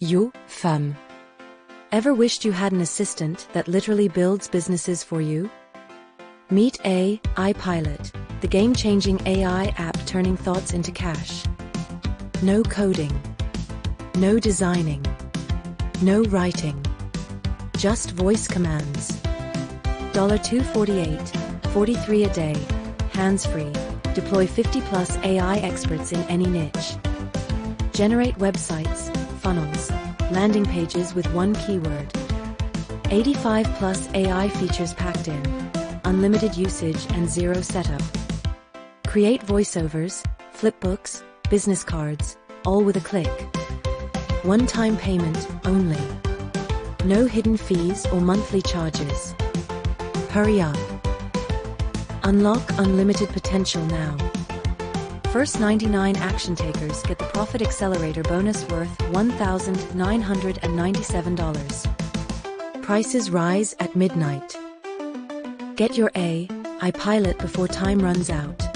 You, femme. Ever wished you had an assistant that literally builds businesses for you? Meet AI Pilot, the game-changing AI app turning thoughts into cash. No coding. No designing. No writing. Just voice commands. $248, $43 a day, hands-free. Deploy 50+ AI experts in any niche. Generate websites, funnels, landing pages with one keyword. 85+ AI features packed in. Unlimited usage and zero setup. Create voiceovers, flipbooks, business cards, all with a click. One-time payment only. No hidden fees or monthly charges. Hurry up. Unlock unlimited potential now. First 99 action takers get the Profit Accelerator bonus worth $1,997. Prices rise at midnight. Get your AI Pilot before time runs out.